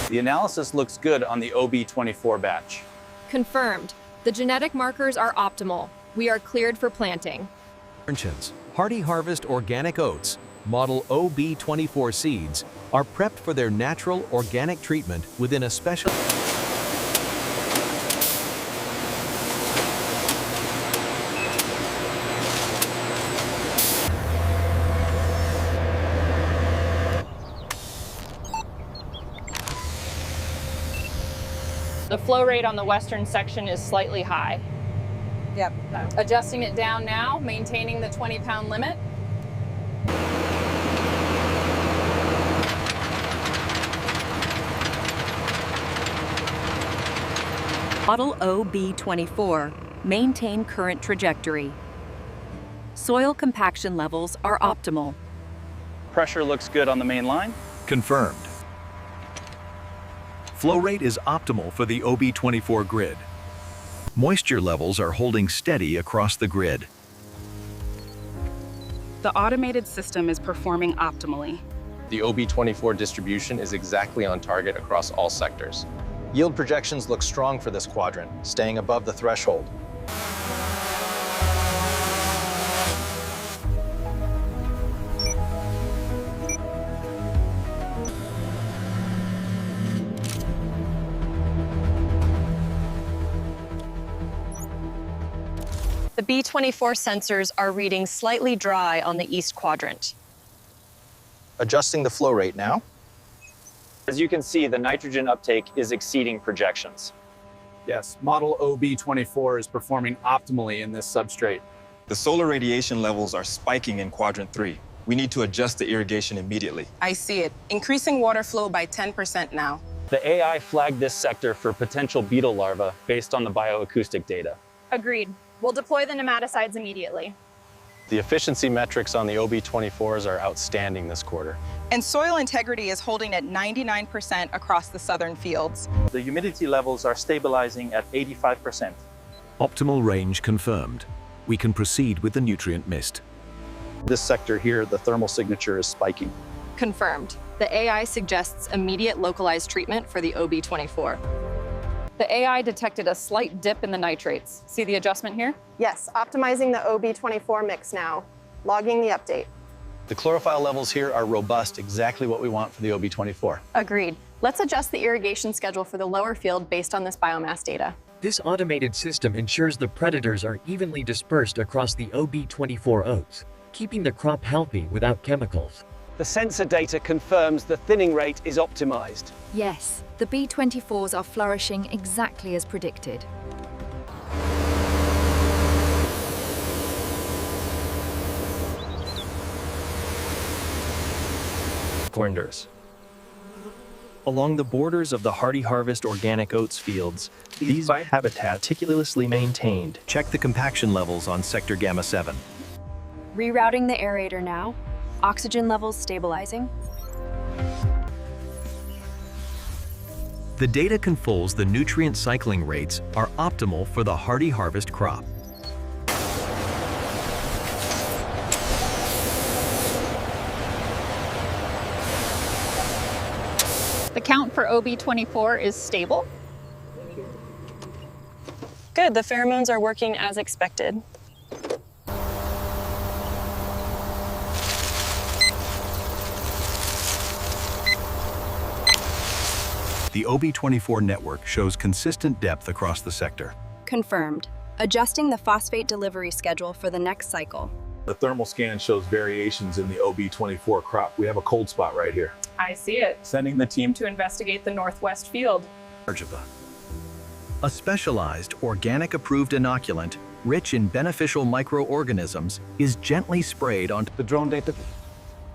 The analysis looks good on the OB24 batch. Confirmed. The genetic markers are optimal. We are cleared for planting. Hearty Harvest organic oats, model OB24 seeds, are prepped for their natural organic treatment within a special... The flow rate on the western section is slightly high. Yep. Adjusting it down now, maintaining the 20-pound limit. Model OB24, maintain current trajectory. Soil compaction levels are optimal. Pressure looks good on the main line. Confirmed. Flow rate is optimal for the OB24 grid. Moisture levels are holding steady across the grid. The automated system is performing optimally. The OB24 distribution is exactly on target across all sectors. Yield projections look strong for this quadrant, staying above the threshold. The B24 sensors are reading slightly dry on the east quadrant. Adjusting the flow rate now. As you can see, the nitrogen uptake is exceeding projections. Yes, model OB24 is performing optimally in this substrate. The solar radiation levels are spiking in quadrant 3. We need to adjust the irrigation immediately. I see it. Increasing water flow by 10% now. The AI flagged this sector for potential beetle larvae based on the bioacoustic data. Agreed. We'll deploy the nematicides immediately. The efficiency metrics on the OB24s are outstanding this quarter. And soil integrity is holding at 99% across the southern fields. The humidity levels are stabilizing at 85%. Optimal range confirmed. We can proceed with the nutrient mist. This sector here, the thermal signature is spiking. Confirmed. The AI suggests immediate localized treatment for the OB24. The AI detected a slight dip in the nitrates. See the adjustment here? Yes, optimizing the OB24 mix now. Logging the update. The chlorophyll levels here are robust, exactly what we want for the OB24. Agreed. Let's adjust the irrigation schedule for the lower field based on this biomass data. This automated system ensures the predators are evenly dispersed across the OB24 oats, keeping the crop healthy without chemicals. The sensor data confirms the thinning rate is optimized. Yes, the B24s are flourishing exactly as predicted. Cornders. Along the borders of the Hearty Harvest organic oats fields, these habitats meticulously maintained. Check the compaction levels on sector gamma 7. Rerouting the aerator now. Oxygen levels stabilizing. The data confirms the nutrient cycling rates are optimal for the Hearty Harvest crop. The count for OB24 is stable. Good, the pheromones are working as expected. The OB24 network shows consistent depth across the sector. Confirmed. Adjusting the phosphate delivery schedule for the next cycle. The thermal scan shows variations in the OB24 crop. We have a cold spot right here. I see it. Sending the team To investigate the northwest field. A specialized, organic-approved inoculant, rich in beneficial microorganisms, is gently sprayed onto the drone data.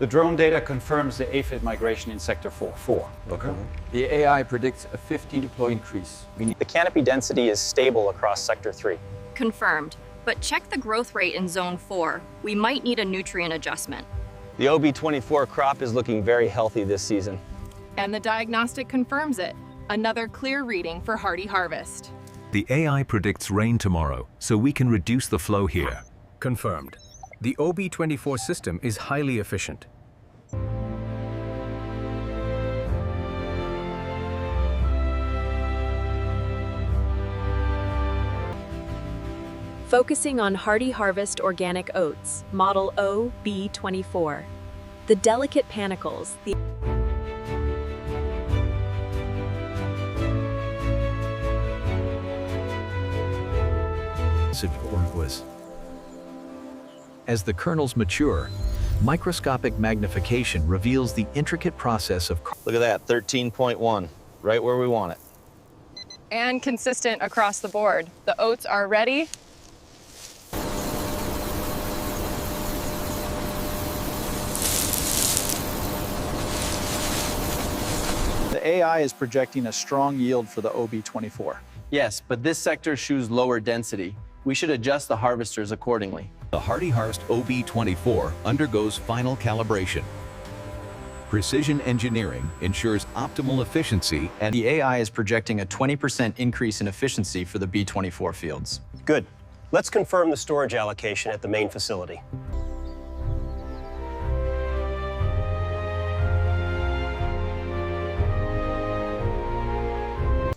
The drone data confirms the aphid migration in sector 4. Okay. The AI predicts a 50 deploy increase. The canopy density is stable across sector 3. Confirmed. But check the growth rate in zone 4. We might need a nutrient adjustment. The OB24 crop is looking very healthy this season. And the diagnostic confirms it. Another clear reading for Hearty Harvest. The AI predicts rain tomorrow, so we can reduce the flow here. Confirmed. The OB24 system is highly efficient. Focusing on Hearty Harvest organic oats, model OB24. The delicate panicles, the As the kernels mature, microscopic magnification reveals the intricate process of. Look at that, 13.1, right where we want it. And consistent across the board. The oats are ready. The AI is projecting a strong yield for the OB24. Yes, but this sector shews lower density. We should adjust the harvesters accordingly. The Hearty Harvest OB24 undergoes final calibration. Precision engineering ensures optimal efficiency, and The AI is projecting a 20% increase in efficiency for the B24 fields. Good. Let's confirm the storage allocation at the main facility.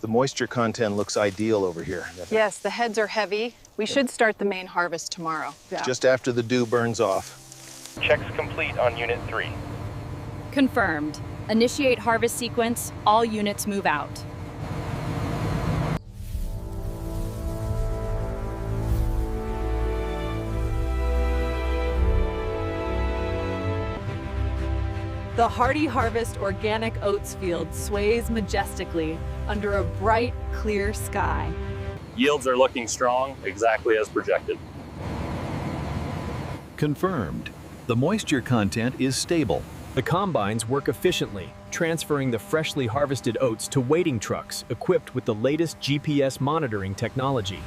The moisture content looks ideal over here. Yes, the heads are heavy. We should start the main harvest tomorrow. Just after the dew burns off. Checks complete on Unit 3. Confirmed. Initiate harvest sequence. All units move out. The Hearty Harvest organic oats field sways majestically under a bright, clear sky. Yields are looking strong, exactly as projected. confirmed. The moisture content is stable. The combines work efficiently, transferring the freshly harvested oats to waiting trucks equipped with the latest GPS monitoring technology.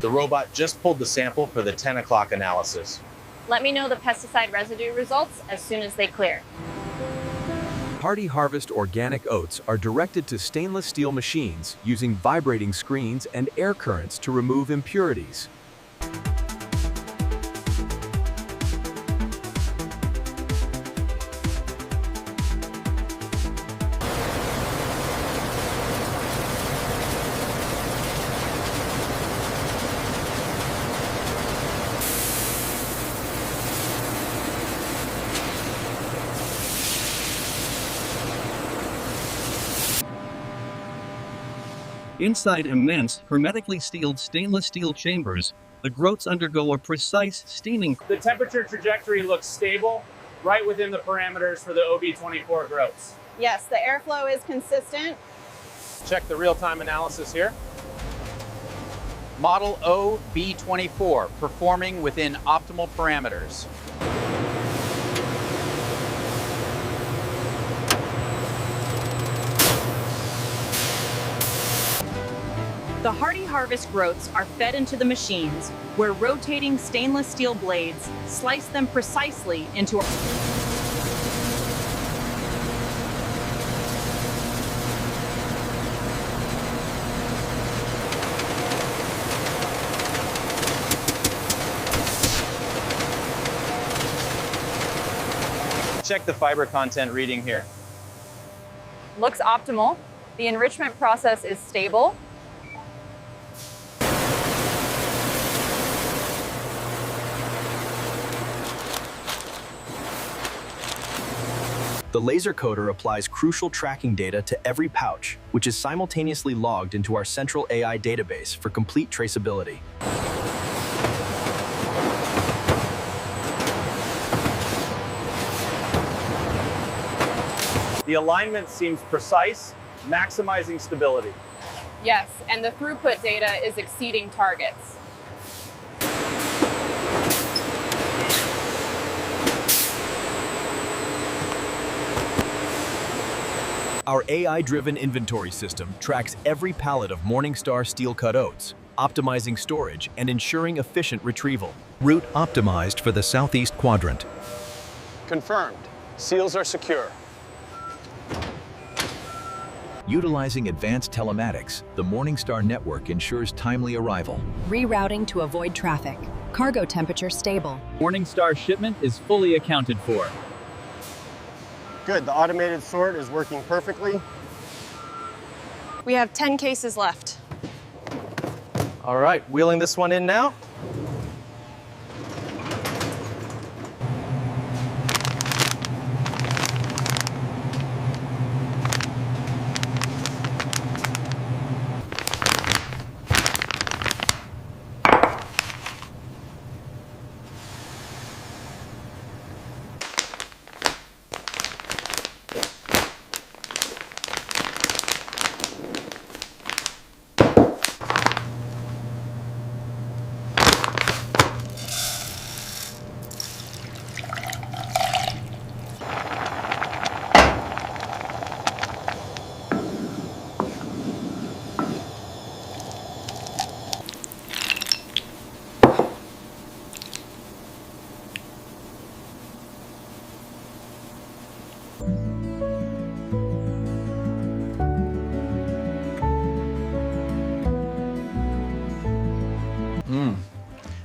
The robot just pulled the sample for the 10 o'clock analysis. Let me know the pesticide residue results as soon as they clear. Hearty Harvest organic oats are directed to stainless steel machines using vibrating screens and air currents to remove impurities. Inside immense, hermetically sealed stainless steel chambers, the groats undergo a precise steaming. The temperature trajectory looks stable, right within the parameters for the OB24 groats. Yes, the airflow is consistent. Check the real-time analysis here. Model OB24, performing within optimal parameters. The Hearty Harvest groats are fed into the machines, where rotating stainless steel blades slice them precisely into a... Check the fiber content reading here. Looks optimal. The enrichment process is stable. The laser coder applies crucial tracking data to every pouch, which is simultaneously logged into our central AI database for complete traceability. The alignment seems precise, maximizing stability. Yes, and the throughput data is exceeding targets. Our AI-driven inventory system tracks every pallet of Morningstar steel-cut oats, optimizing storage and ensuring efficient retrieval. Route optimized for the southeast quadrant. Confirmed. Seals are secure. Utilizing advanced telematics, the Morningstar network ensures timely arrival. Rerouting to avoid traffic. Cargo temperature stable. Morningstar shipment is fully accounted for. Good, the automated sort is working perfectly. We have 10 cases left. All right, wheeling this one in now.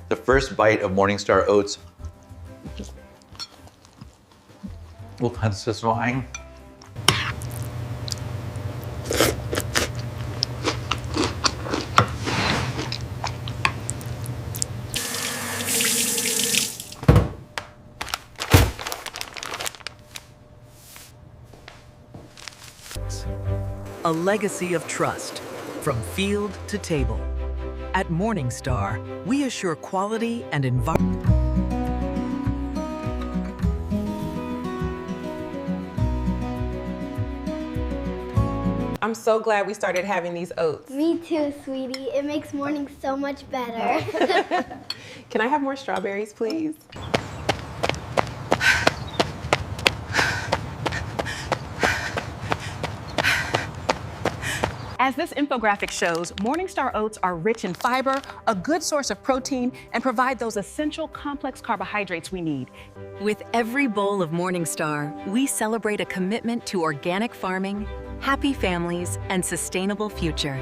The first bite of Morningstar Oats. Oh, that's satisfying. A legacy of trust, from field to table. At Morningstar, we assure quality and environment. I'm so glad we started having these oats. Me too, sweetie. It makes mornings so much better. Can I have more strawberries, please? As this infographic shows, Morningstar oats are rich in fiber, a good source of protein, and provide those essential complex carbohydrates we need. With every bowl of Morningstar, we celebrate a commitment to organic farming, happy families, and sustainable future.